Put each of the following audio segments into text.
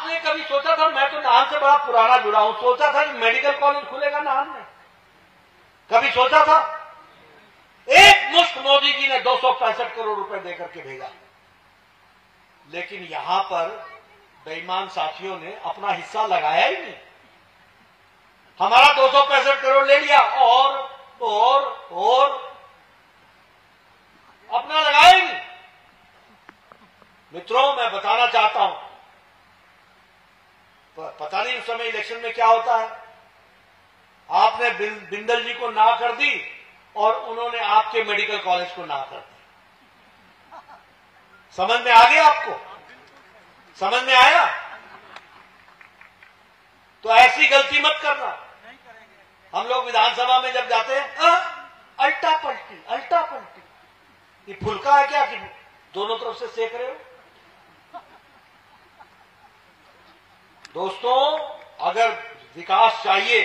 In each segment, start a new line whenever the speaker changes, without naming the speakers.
आपने कभी सोचा था, मैं तो नाहन से बड़ा पुराना जुड़ा हूं, सोचा था कि मेडिकल कॉलेज खुलेगा नाहन में? कभी सोचा था? एक मुश्त मोदी जी ने 265 करोड़ रुपए देकर के भेजा, लेकिन यहां पर बेईमान साथियों ने अपना हिस्सा लगाया ही नहीं। हमारा 265 करोड़ ले लिया और अपना लगाया ही नहीं। मित्रों, मैं बताना चाहता हूं, पता नहीं उस समय इलेक्शन में क्या होता है, आपने बिंदल जी को ना कर दी और उन्होंने आपके मेडिकल कॉलेज को ना कर दी। समझ में आ गया आपको? समझ में आया? तो ऐसी गलती मत करना। हम लोग विधानसभा में जब जाते हैं, अल्टा पलटी, ये फुल्का है क्या कि दोनों तरफ से सेक रहे हो? दोस्तों, अगर विकास चाहिए,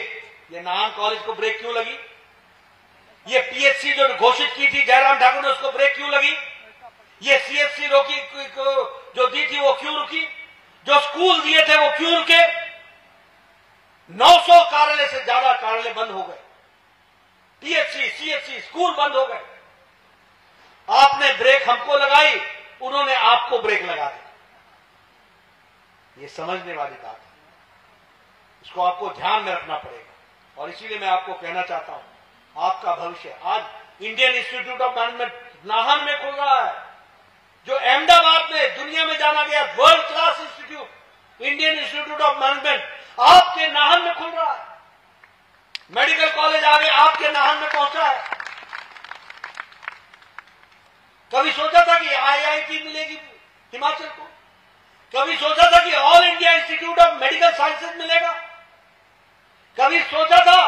ये नाहन कॉलेज को ब्रेक क्यों लगी? ये पीएचसी जो घोषित की थी जयराम ठाकुर ने, उसको ब्रेक क्यों लगी? ये सीएचसी रोकी जो दी थी वो क्यों रुकी? जो स्कूल दिए थे वो क्यों रुके? 900 कार्यालय से ज्यादा कार्यालय बंद हो गए, पीएचसी, सीएचसी, स्कूल बंद हो गए। आपने ब्रेक हमको लगाई, उन्होंने आपको ब्रेक लगा दी। ये समझने वाली बात है, इसको आपको ध्यान में रखना पड़ेगा। और इसीलिए मैं आपको कहना चाहता हूं, आपका भविष्य आज Indian institute of management Nahan में खुल रहा है, जो अहमदाबाद में दुनिया में जाना गया world class institute, Indian institute of management आपके नाहन में खुल रहा है। मेडिकल कॉलेज आगे आपके नाहन में पहुंचा है। कभी सोचा था कि आईआईटी मिलेगी हिमाचल को? कभी सोचा था कि all India institute of medical sciences मिलेगा? कभी सोचा था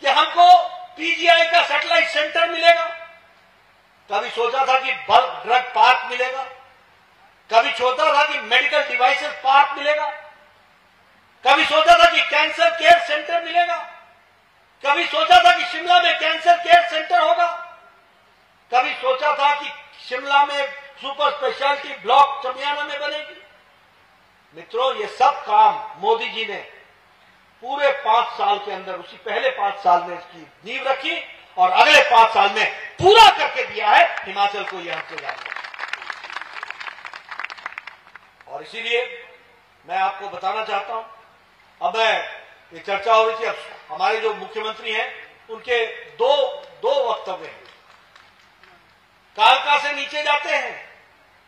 कि हमको पीजीआई का सैटेलाइट सेंटर मिलेगा? कभी सोचा था कि बल्क ड्रग पार्क मिलेगा? कभी सोचा था कि मेडिकल डिवाइसेस पार्क मिलेगा? कभी सोचा था कि कैंसर केयर सेंटर मिलेगा? कभी सोचा था कि शिमला में कैंसर केयर सेंटर होगा? कभी सोचा था कि शिमला में सुपर स्पेशलिटी ब्लॉक चमियाना में बनेगी? मित्रों, ये सब काम मोदी जी ने पूरे 5 साल के अंदर, उसी पहले 5 साल में इसकी नींव रखी और अगले 5 साल में पूरा करके दिया है हिमाचल को। यह हमसे जानना, और इसीलिए मैं आपको बताना चाहता हूं, अब ये चर्चा हो रही थी, अब हमारे जो मुख्यमंत्री हैं उनके दो वक्तव्य हैं। कालका से नीचे जाते हैं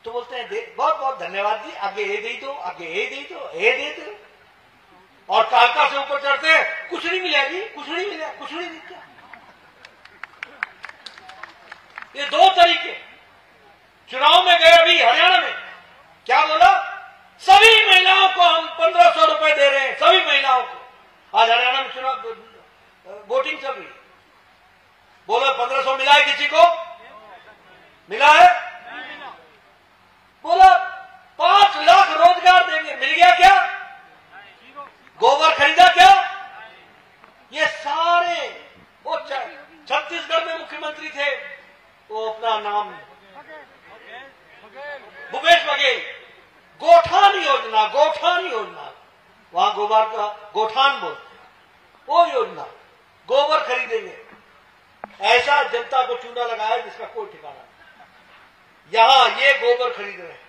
तो बोलते हैं बहुत बहुत धन्यवाद जी, आगे ये दे दो, आगे ये दे दो, ये दे दो। और कालका से ऊपर चढ़ते हैं, कुछ नहीं मिला जी, कुछ नहीं मिला, कुछ नहीं मिला। ये 2 तरीके। चुनाव में गए अभी हरियाणा में, क्या बोला? सभी महिलाओं को हम 1500 रुपए दे रहे हैं, सभी महिलाओं को। आज हरियाणा में चुनाव वोटिंग चल रही है, बोलो 1500 मिला है किसी को? मिला है? बोला 5 लाख रोजगार देंगे, मिल गया क्या? गोबर खरीदा क्या? ये सारे, वो छत्तीसगढ़ में मुख्यमंत्री थे, वो अपना नाम भूपेश बघेल, गोठान योजना, वहां गोबर का गोठान बोलते, वो योजना, गोबर खरीदेंगे। ऐसा जनता को चूना लगाया जिसका कोई ठिकाना नहीं। यहां ये गोबर खरीद रहे हैं,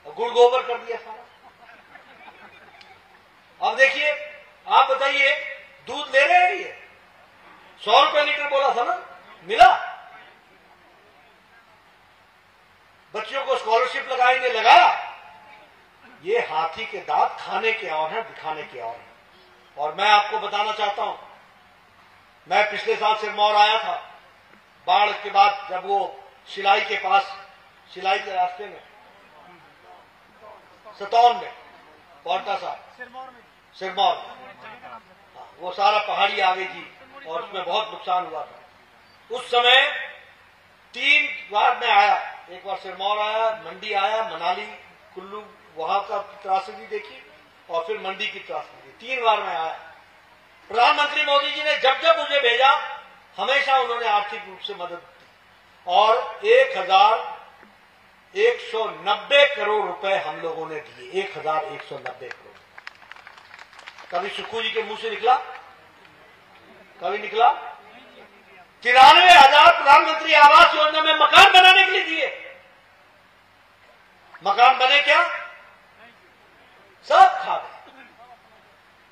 गुड़ गोबर कर दिया सारा। अब देखिए, आप बताइए, दूध ले रहे हैं ये 100 रुपए लीटर बोला था ना, मिला? बच्चों को स्कॉलरशिप लगाएंगे, लगाया? ये हाथी के दांत खाने के और हैं, दिखाने के और हैं। और मैं आपको बताना चाहता हूं, मैं पिछले साल सिरमौर आया था, बाढ़ के बाद, जब वो शिलाई के पास, शिलाई के रास्ते में, सतौन में, पौरता साहब, सिरमौर में, वो सारा पहाड़ी आ गई थी और उसमें बहुत नुकसान हुआ था। उस समय 3 बार मैं आया, एक बार सिरमौर आया, मंडी आया, मनाली, कुल्लू, वहां का त्रासदी देखी और फिर मंडी की त्रासदी, 3 बार मैं आया। प्रधानमंत्री मोदी जी ने जब जब मुझे भेजा, हमेशा उन्होंने आर्थिक रूप से मदद की और 190 करोड़ रुपए हम लोगों ने दिए, 1190 करोड़। कभी सुक्खू जी के मुंह से निकला? कभी निकला? 93,000 प्रधानमंत्री आवास योजना में मकान बनाने के लिए दिए। मकान बने क्या? सब खा गए,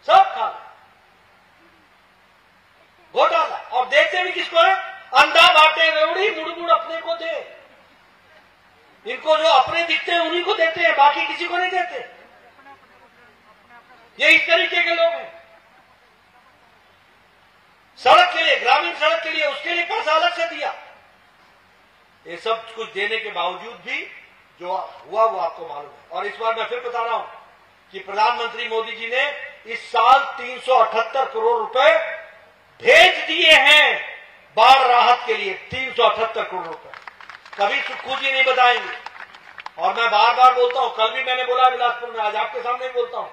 सब खा गए। घोटाला। और देते भी किसको है? अंधा बांटे रेवड़ी, मुड़ मुड़ अपने को दे। इनको जो अपने दिखते हैं उन्हीं को देते हैं, बाकी किसी को नहीं देते। ये इस तरीके के लोग हैं। सड़क के लिए, ग्रामीण सड़क के लिए, उसके लिए पैसा अलग से दिया। ये सब कुछ देने के बावजूद भी जो हुआ वो आपको मालूम है। और इस बार मैं फिर बता रहा हूं कि प्रधानमंत्री मोदी जी ने इस साल 378 करोड़ रुपए भेज दिए हैं बाढ़ राहत के लिए। 378 करोड़ रुपए कभी सुक्खू जी नहीं बताएंगे। और मैं बार बार बोलता हूं, कल भी मैंने बोला बिलासपुर में, आज आपके सामने भी बोलता हूं।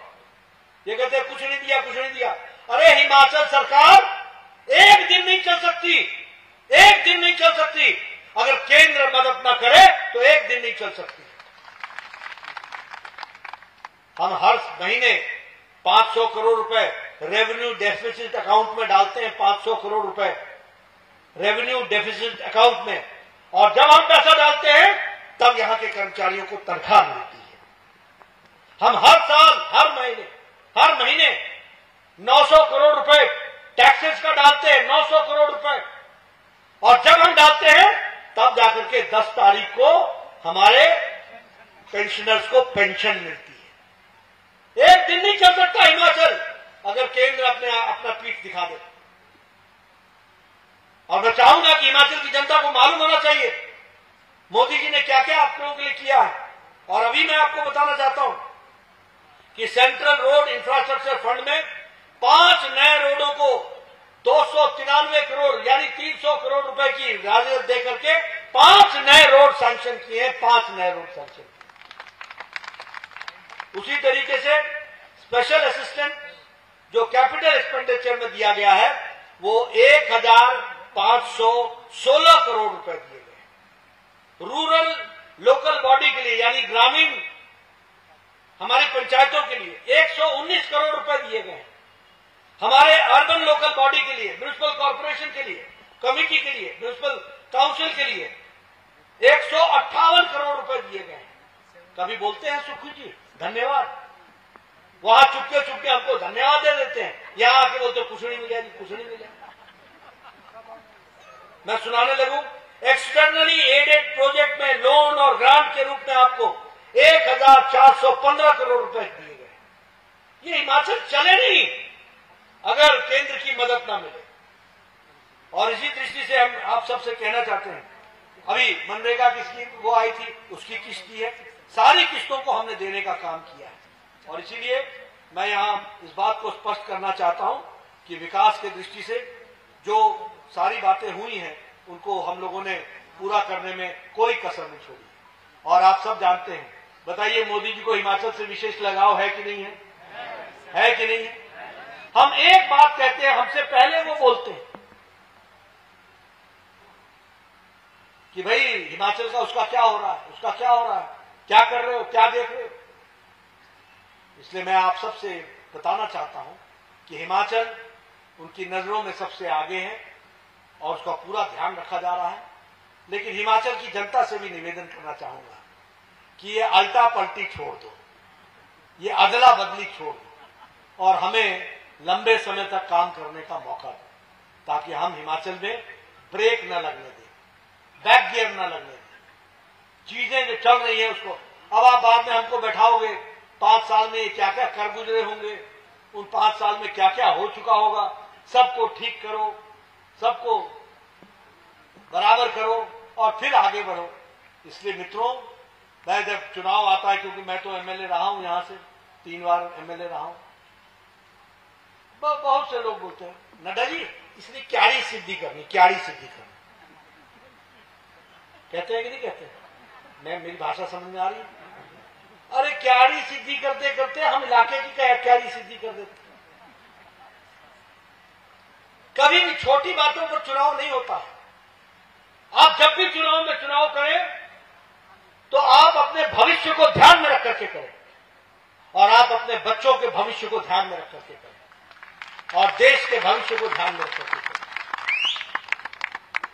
ये कहते हैं कुछ नहीं दिया, कुछ नहीं दिया। अरे हिमाचल सरकार एक दिन नहीं चल सकती, एक दिन नहीं चल सकती। अगर केंद्र मदद न करे तो एक दिन नहीं चल सकती। हम हर महीने 500 करोड़ रुपए रेवेन्यू डेफिसिट अकाउंट में डालते हैं, 500 करोड़ रुपए रेवेन्यू डेफिसिट अकाउंट में। और जब हम पैसा डालते हैं तब यहां के कर्मचारियों को तनख्वाह मिलती है। हम हर साल, हर महीने 900 करोड़ रुपए टैक्सेस का डालते हैं, 900 करोड़ रुपए। और जब हम डालते हैं तब जाकर के 10 तारीख को हमारे पेंशनर्स को पेंशन मिलती है। एक दिन नहीं चल सकता हिमाचल अगर केंद्र अपना पीठ दिखा दे। और मैं चाहूंगा कि हिमाचल की जनता को मालूम होना चाहिए मोदी जी ने क्या क्या आप लोगों के लिए किया है। और अभी मैं आपको बताना चाहता हूं कि सेंट्रल रोड इंफ्रास्ट्रक्चर फंड में 5 नए रोडों को 293 करोड़ यानी 300 करोड़ रुपए की राजस्व दे करके 5 नए रोड सैंक्शन किए हैं, 5 नए रोड सैंक्शन किए। उसी तरीके से स्पेशल असिस्टेंट जो कैपिटल एक्सपेंडिचर में दिया गया है वो 1,516 करोड़ रुपए दिए गए। रूरल लोकल बॉडी के लिए यानी ग्रामीण हमारी पंचायतों के लिए 119 करोड़ रुपए दिए गए। हमारे अर्बन लोकल बॉडी के लिए, म्युनिसिपल कॉर्पोरेशन के लिए, कमिटी के लिए, म्युनिसिपल काउंसिल के लिए 158 करोड़ रुपए दिए गए। कभी बोलते हैं सुक्खू जी धन्यवाद, वहां चुपके चुपके हमको धन्यवाद दे देते हैं, यहां आके बोलते कुछ नहीं मिला जी, कुछ नहीं मिला। मैं सुनाने लगूं, एक्सटर्नली एडेड प्रोजेक्ट में लोन और ग्रांट के रूप में आपको 1,415 करोड़ रुपए दिए गए। ये हिमाचल चले नहीं अगर केंद्र की मदद ना मिले। और इसी दृष्टि से हम आप सबसे कहना चाहते हैं, अभी मनरेगा की स्कीम वो आई थी, उसकी किस्त दी है, सारी किस्तों को हमने देने का काम किया है। और इसीलिए मैं यहां इस बात को स्पष्ट करना चाहता हूं कि विकास की दृष्टि से जो सारी बातें हुई हैं उनको हम लोगों ने पूरा करने में कोई कसर नहीं छोड़ी। और आप सब जानते हैं, बताइए मोदी जी को हिमाचल से विशेष लगाव है कि नहीं है? है कि नहीं है? हम एक बात कहते हैं, हमसे पहले वो बोलते हैं कि भाई हिमाचल का उसका क्या हो रहा है, उसका क्या हो रहा है, क्या कर रहे हो, क्या देख रहे हो। इसलिए मैं आप सबसे बताना चाहता हूं कि हिमाचल उनकी नजरों में सबसे आगे है और उसका पूरा ध्यान रखा जा रहा है। लेकिन हिमाचल की जनता से भी निवेदन करना चाहूंगा कि ये अल्टा पलटी छोड़ दो, ये अदला बदली छोड़ दो और हमें लंबे समय तक काम करने का मौका दो, ताकि हम हिमाचल में ब्रेक न लगने दें, बैक गियर न लगने दें। चीजें जो चल रही है उसको अब आप बाद में हमको बैठाओगे 5 साल में क्या क्या कर गुजरे होंगे, उन 5 साल में क्या क्या हो चुका होगा, सबको ठीक करो, सबको बराबर करो और फिर आगे बढ़ो। इसलिए मित्रों, मैं जब चुनाव आता है, क्योंकि मैं तो एमएलए रहा हूं, यहां से 3 बार एमएलए रहा हूं, बहुत से लोग बोलते हैं नड्डा जी इसलिए क्यारी सिद्धि करनी, क्यारी सिद्धि करनी, कहते हैं कि नहीं कहते? मेरी भाषा समझ में आ रही है? अरे क्यारी सिद्धि करते करते हम इलाके की क्यारी सिद्धि कर देते। कभी भी छोटी बातों पर चुनाव नहीं होता है। आप जब भी चुनाव में चुनाव करें तो आप अपने भविष्य को ध्यान में रख करके करें और आप अपने बच्चों के भविष्य को ध्यान में रख करके करें और देश के भविष्य को ध्यान में रख करके करें।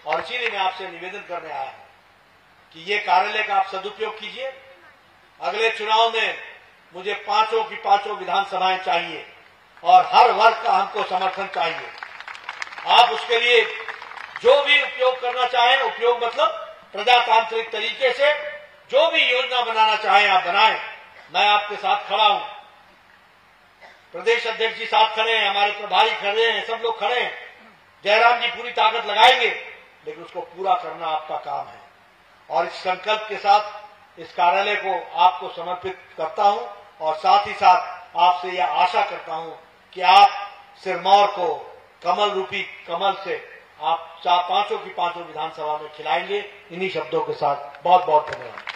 और इसीलिए मैं आपसे निवेदन करने आया हूं कि ये कार्यालय का आप सदुपयोग कीजिए। अगले चुनाव में मुझे पांचों की पांचों विधानसभाएं चाहिए और हर वर्ग का हमको समर्थन चाहिए। आप उसके लिए जो भी उपयोग करना चाहें, उपयोग मतलब प्रजातांत्रिक तरीके से जो भी योजना बनाना चाहें आप बनाएं, मैं आपके साथ खड़ा हूं। प्रदेश अध्यक्ष जी साथ खड़े हैं, हमारे प्रभारी खड़े हैं, सब लोग खड़े हैं। जयराम जी पूरी ताकत लगाएंगे, लेकिन उसको पूरा करना आपका काम है। और इस संकल्प के साथ इस कार्यालय को आपको समर्पित करता हूं और साथ ही साथ आपसे यह आशा करता हूं कि आप सिरमौर को कमल रूपी कमल से आप पांचों की पांचों विधानसभा में खिलाएंगे। इन्हीं शब्दों के साथ बहुत बहुत धन्यवाद।